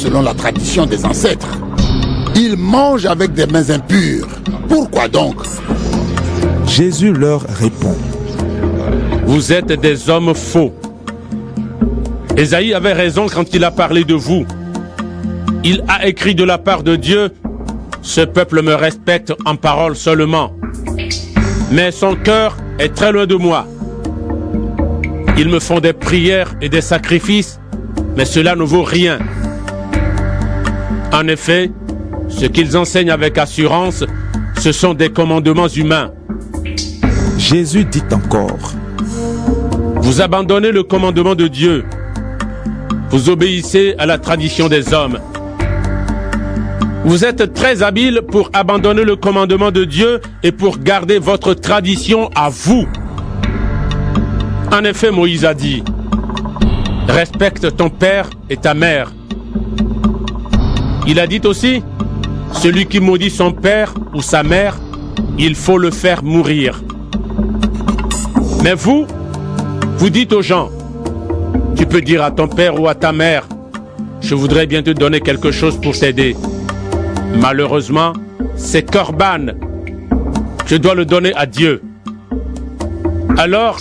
selon la tradition des ancêtres. Ils mangent avec des mains impures. Pourquoi donc? Jésus leur répond. Vous êtes des hommes faux. Ésaïe avait raison quand il a parlé de vous. Il a écrit de la part de Dieu, « Ce peuple me respecte en parole seulement. Mais son cœur est très loin de moi. Ils me font des prières et des sacrifices, mais cela ne vaut rien. En effet, ce qu'ils enseignent avec assurance, ce sont des commandements humains. » Jésus dit encore. Vous abandonnez le commandement de Dieu. Vous obéissez à la tradition des hommes. Vous êtes très habile pour abandonner le commandement de Dieu et pour garder votre tradition à vous. En effet, Moïse a dit, « Respecte ton père et ta mère. » Il a dit aussi, « Celui qui maudit son père ou sa mère, il faut le faire mourir. » Mais vous dites aux gens, « Tu peux dire à ton père ou à ta mère, « Je voudrais bien te donner quelque chose pour t'aider. » Malheureusement, c'est Corban. Je dois le donner à Dieu. Alors,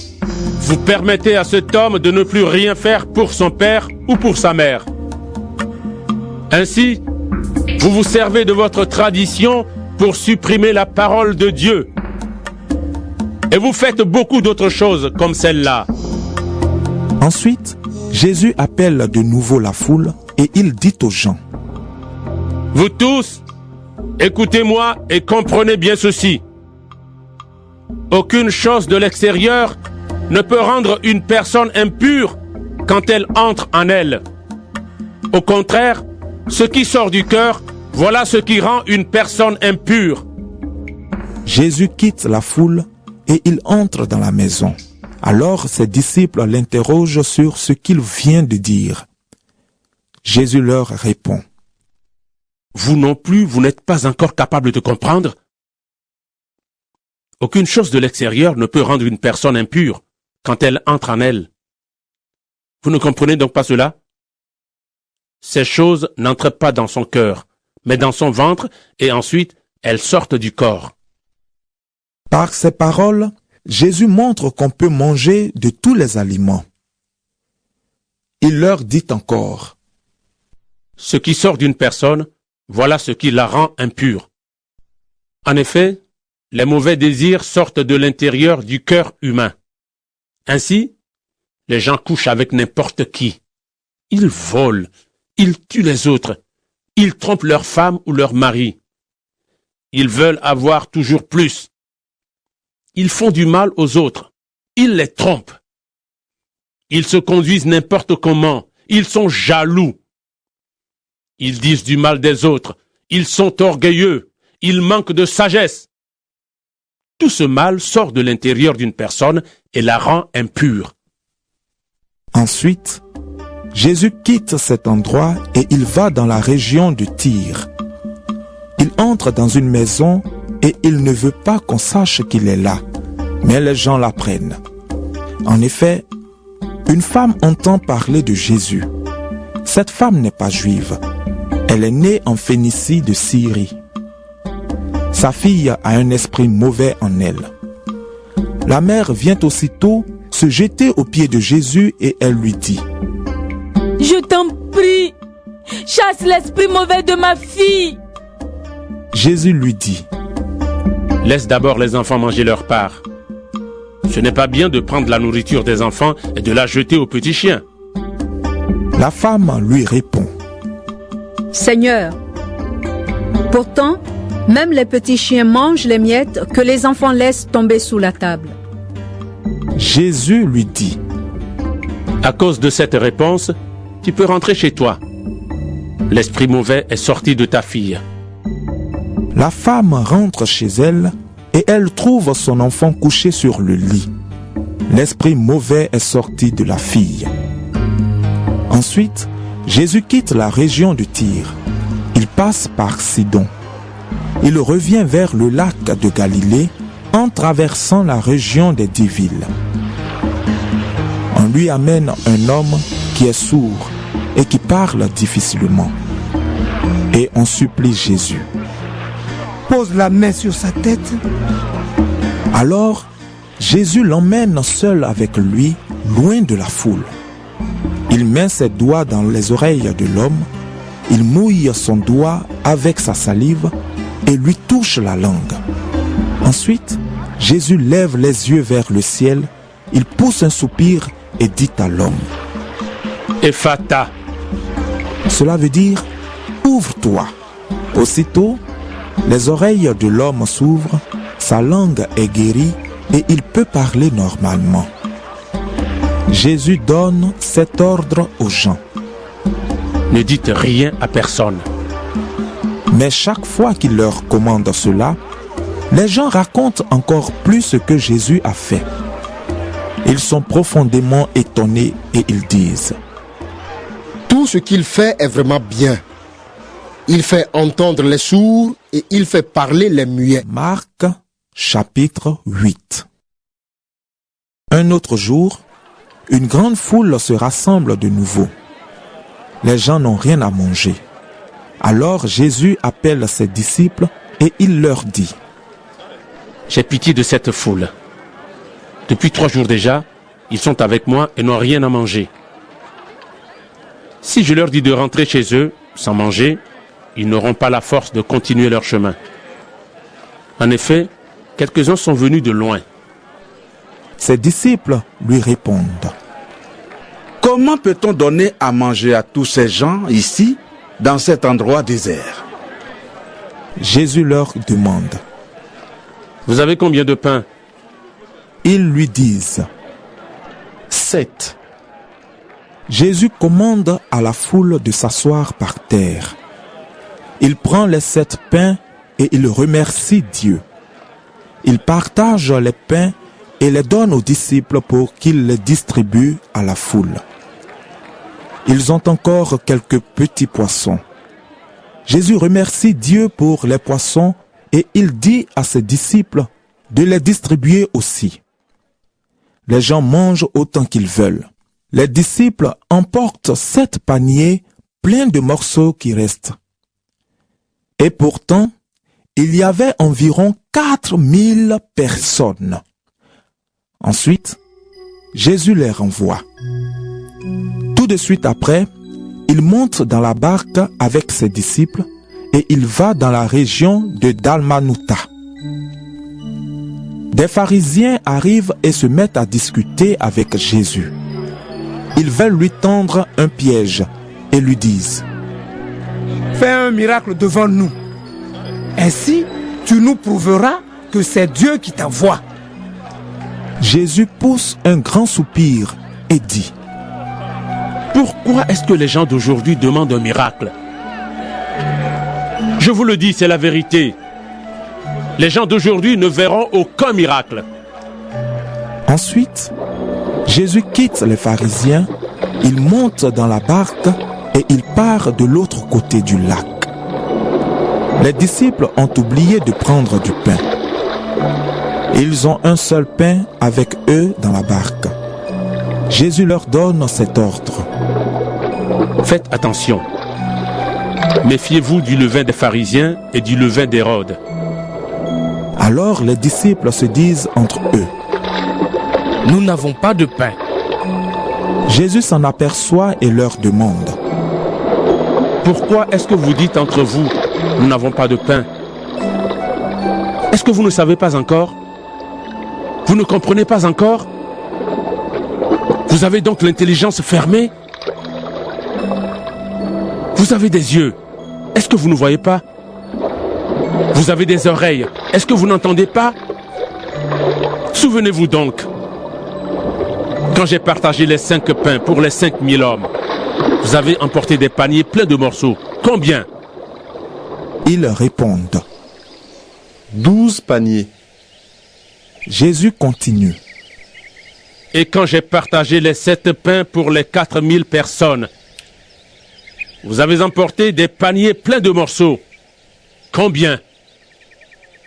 vous permettez à cet homme de ne plus rien faire pour son père ou pour sa mère. Ainsi, vous vous servez de votre tradition pour supprimer la parole de Dieu. Et vous faites beaucoup d'autres choses comme celle-là. Ensuite, Jésus appelle de nouveau la foule et il dit aux gens. Vous tous, écoutez-moi et comprenez bien ceci. Aucune chose de l'extérieur ne peut rendre une personne impure quand elle entre en elle. Au contraire, ce qui sort du cœur, voilà ce qui rend une personne impure. Jésus quitte la foule et il entre dans la maison. Alors ses disciples l'interrogent sur ce qu'il vient de dire. Jésus leur répond. Vous non plus, vous n'êtes pas encore capable de comprendre? Aucune chose de l'extérieur ne peut rendre une personne impure quand elle entre en elle. Vous ne comprenez donc pas cela? Ces choses n'entrent pas dans son cœur, mais dans son ventre, et ensuite elles sortent du corps. Par ces paroles, Jésus montre qu'on peut manger de tous les aliments. Il leur dit encore. Ce qui sort d'une personne, voilà ce qui la rend impure. En effet, les mauvais désirs sortent de l'intérieur du cœur humain. Ainsi, les gens couchent avec n'importe qui. Ils volent, ils tuent les autres, ils trompent leur femme ou leur mari. Ils veulent avoir toujours plus. Ils font du mal aux autres, ils les trompent. Ils se conduisent n'importe comment, ils sont jaloux. Ils disent du mal des autres, ils sont orgueilleux, ils manquent de sagesse. Tout ce mal sort de l'intérieur d'une personne et la rend impure. Ensuite, Jésus quitte cet endroit et il va dans la région de Tyr. Il entre dans une maison et il ne veut pas qu'on sache qu'il est là, mais les gens l'apprennent. En effet, une femme entend parler de Jésus. Cette femme n'est pas juive. Elle est née en Phénicie de Syrie. Sa fille a un esprit mauvais en elle. La mère vient aussitôt se jeter aux pieds de Jésus et elle lui dit « Je t'en prie, chasse l'esprit mauvais de ma fille. » Jésus lui dit « Laisse d'abord les enfants manger leur part. Ce n'est pas bien de prendre la nourriture des enfants et de la jeter aux petits chiens. » La femme lui répond « Seigneur, pourtant, même les petits chiens mangent les miettes que les enfants laissent tomber sous la table. » Jésus lui dit « À cause de cette réponse, tu peux rentrer chez toi. L'esprit mauvais est sorti de ta fille. » La femme rentre chez elle et elle trouve son enfant couché sur le lit. L'esprit mauvais est sorti de la fille. Ensuite, Jésus quitte la région de Tyr. Il passe par Sidon. Il revient vers le lac de Galilée en traversant la région des 10 villes. On lui amène un homme qui est sourd et qui parle difficilement. Et on supplie Jésus. Pose la main sur sa tête. Alors, Jésus l'emmène seul avec lui, loin de la foule. Il met ses doigts dans les oreilles de l'homme, il mouille son doigt avec sa salive et lui touche la langue. Ensuite, Jésus lève les yeux vers le ciel, il pousse un soupir et dit à l'homme, Ephata. cela veut dire « ouvre-toi ». Aussitôt, les oreilles de l'homme s'ouvrent, sa langue est guérie et il peut parler normalement. Jésus donne cet ordre aux gens. Ne dites rien à personne. Mais chaque fois qu'il leur commande cela, les gens racontent encore plus ce que Jésus a fait. Ils sont profondément étonnés et ils disent, Tout ce qu'il fait est vraiment bien. Il fait entendre les sourds et il fait parler les muets. Marc, chapitre 8. Un autre jour, une grande foule se rassemble de nouveau. Les gens n'ont rien à manger. Alors Jésus appelle ses disciples et il leur dit, J'ai pitié de cette foule. Depuis 3 jours déjà, ils sont avec moi et n'ont rien à manger. Si je leur dis de rentrer chez eux, sans manger, ils n'auront pas la force de continuer leur chemin. En effet, quelques-uns sont venus de loin. Ses disciples lui répondent, Comment peut-on donner à manger à tous ces gens ici, dans cet endroit désert? Jésus leur demande. Vous avez combien de pains? Ils lui disent, 7. Jésus commande à la foule de s'asseoir par terre. Il prend les 7 pains et il remercie Dieu. Il partage les pains et les donne aux disciples pour qu'ils les distribuent à la foule. Ils ont encore quelques petits poissons. Jésus remercie Dieu pour les poissons et il dit à ses disciples de les distribuer aussi. Les gens mangent autant qu'ils veulent. Les disciples emportent 7 paniers pleins de morceaux qui restent. Et pourtant, il y avait environ 4000 personnes. Ensuite, Jésus les renvoie. Tout de suite après, il monte dans la barque avec ses disciples et il va dans la région de Dalmanutha. Des pharisiens arrivent et se mettent à discuter avec Jésus. Ils veulent lui tendre un piège et lui disent, Fais un miracle devant nous. Ainsi, tu nous prouveras que c'est Dieu qui t'envoie. Jésus pousse un grand soupir et dit, Pourquoi est-ce que les gens d'aujourd'hui demandent un miracle? Je vous le dis, c'est la vérité. Les gens d'aujourd'hui ne verront aucun miracle. Ensuite, Jésus quitte les pharisiens, il monte dans la barque et il part de l'autre côté du lac. Les disciples ont oublié de prendre du pain. Ils ont un seul pain avec eux dans la barque. Jésus leur donne cet ordre. Faites attention. Méfiez-vous du levain des pharisiens et du levain d'Hérode. Alors les disciples se disent entre eux, Nous n'avons pas de pain. Jésus s'en aperçoit et leur demande, Pourquoi est-ce que vous dites entre vous, nous n'avons pas de pain? Est-ce que vous ne savez pas encore? Vous ne comprenez pas encore? Vous avez donc l'intelligence fermée? Vous avez des yeux. Est-ce que vous ne voyez pas? Vous avez des oreilles. Est-ce que vous n'entendez pas? Souvenez-vous donc. Quand j'ai partagé les 5 pains pour les 5000 hommes, vous avez emporté des paniers pleins de morceaux. Combien? Ils répondent. 12 paniers. Jésus continue. Et quand j'ai partagé les 7 pains pour les 4000 personnes, vous avez emporté des paniers pleins de morceaux. Combien?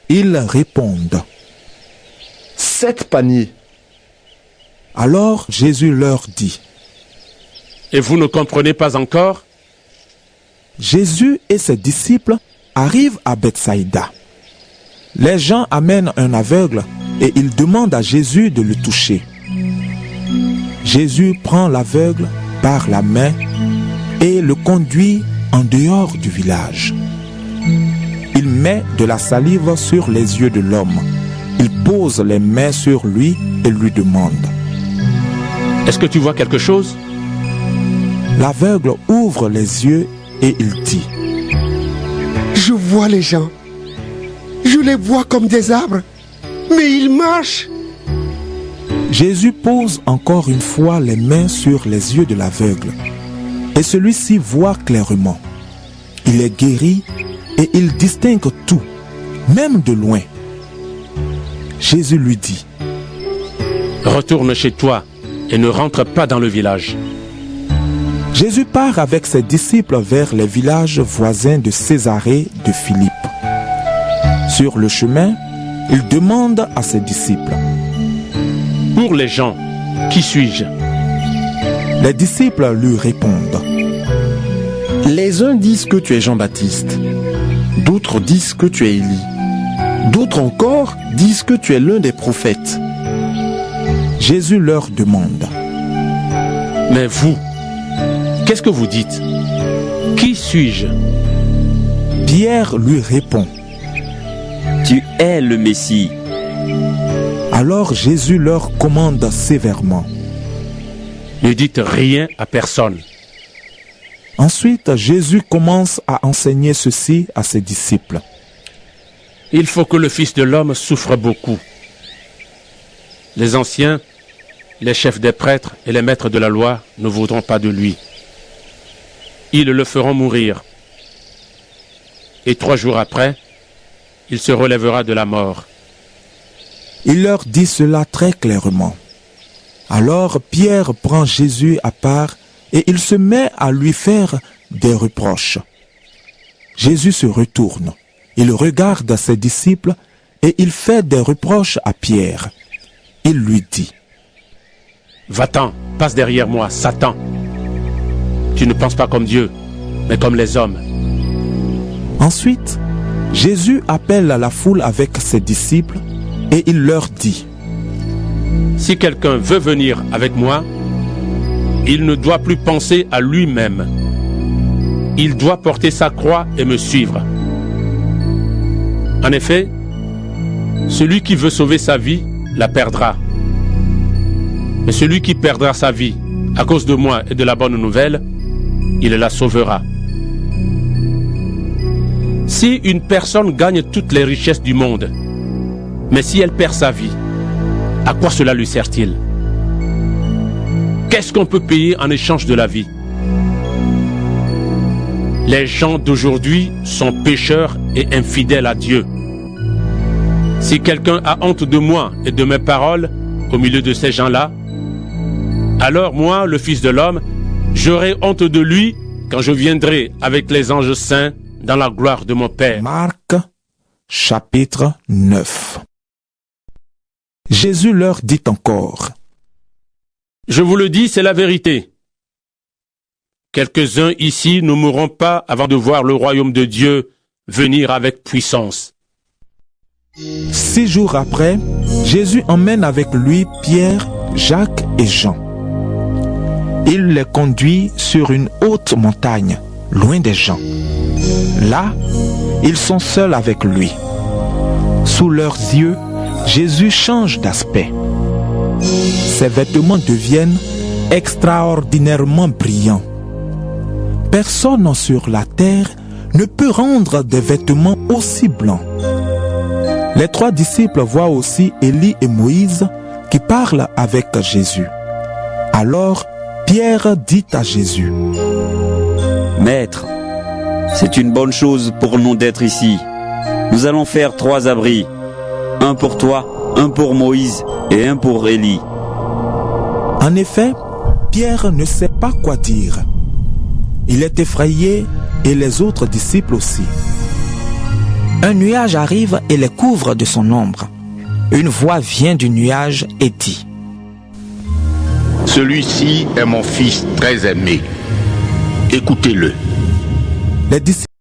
Ils répondent. 7 paniers. Alors Jésus leur dit, Et vous ne comprenez pas encore? Jésus et ses disciples arrivent à Bethsaïda. Les gens amènent un aveugle et ils demandent à Jésus de le toucher. Jésus prend l'aveugle par la main et le conduit en dehors du village. Il met de la salive sur les yeux de l'homme. Il pose les mains sur lui et lui demande: Est-ce que tu vois quelque chose? L'aveugle ouvre les yeux et il dit: Je vois les gens. Je les vois comme des arbres, mais ils marchent. Jésus pose encore une fois les mains sur les yeux de l'aveugle et celui-ci voit clairement. Il est guéri et il distingue tout, même de loin. Jésus lui dit: Retourne chez toi et ne rentre pas dans le village. Jésus part avec ses disciples vers les villages voisins de Césarée de Philippe. Sur le chemin, il demande à ses disciples: Pour les gens, qui suis-je? Les disciples lui répondent: Les uns disent que tu es Jean-Baptiste, d'autres disent que tu es Élie, d'autres encore disent que tu es l'un des prophètes. Jésus leur demande: Mais vous, qu'est-ce que vous dites? Qui suis-je? Pierre lui répond: Tu es le Messie. Alors Jésus leur commande sévèrement: Ne dites rien à personne. Ensuite, Jésus commence à enseigner ceci à ses disciples: Il faut que le Fils de l'homme souffre beaucoup. Les anciens, les chefs des prêtres et les maîtres de la loi ne voudront pas de lui. Ils le feront mourir. Et 3 jours après, il se relèvera de la mort. Il leur dit cela très clairement. Alors Pierre prend Jésus à part et il se met à lui faire des reproches. Jésus se retourne, il regarde ses disciples et il fait des reproches à Pierre. Il lui dit: Va-t'en, passe derrière moi, Satan. Tu ne penses pas comme Dieu, mais comme les hommes. Ensuite, Jésus appelle la foule avec ses disciples et il leur dit: Si quelqu'un veut venir avec moi, il ne doit plus penser à lui-même. Il doit porter sa croix et me suivre. En effet, celui qui veut sauver sa vie la perdra. Mais celui qui perdra sa vie à cause de moi et de la bonne nouvelle, il la sauvera. Si une personne gagne toutes les richesses du monde, mais si elle perd sa vie, à quoi cela lui sert-il? Qu'est-ce qu'on peut payer en échange de la vie? Les gens d'aujourd'hui sont pécheurs et infidèles à Dieu. Si quelqu'un a honte de moi et de mes paroles au milieu de ces gens-là, alors moi, le Fils de l'homme, j'aurai honte de lui quand je viendrai avec les anges saints dans la gloire de mon Père. Marc, chapitre 9. Jésus leur dit encore: Je vous le dis, c'est la vérité. Quelques-uns ici ne mourront pas avant de voir le royaume de Dieu venir avec puissance. 6 jours après, Jésus emmène avec lui Pierre, Jacques et Jean. Il les conduit sur une haute montagne, loin des gens. Là, ils sont seuls avec lui. Sous leurs yeux, Jésus change d'aspect. Ses vêtements deviennent extraordinairement brillants. Personne sur la terre ne peut rendre des vêtements aussi blancs. Les 3 disciples voient aussi Élie et Moïse qui parlent avec Jésus. Alors, Pierre dit à Jésus: Maître, c'est une bonne chose pour nous d'être ici. Nous allons faire 3 abris. Un pour toi, un pour Moïse et un pour Élie. En effet, Pierre ne sait pas quoi dire. Il est effrayé et les autres disciples aussi. Un nuage arrive et les couvre de son ombre. Une voix vient du nuage et dit: Celui-ci est mon fils très aimé. Écoutez-le. Les disciples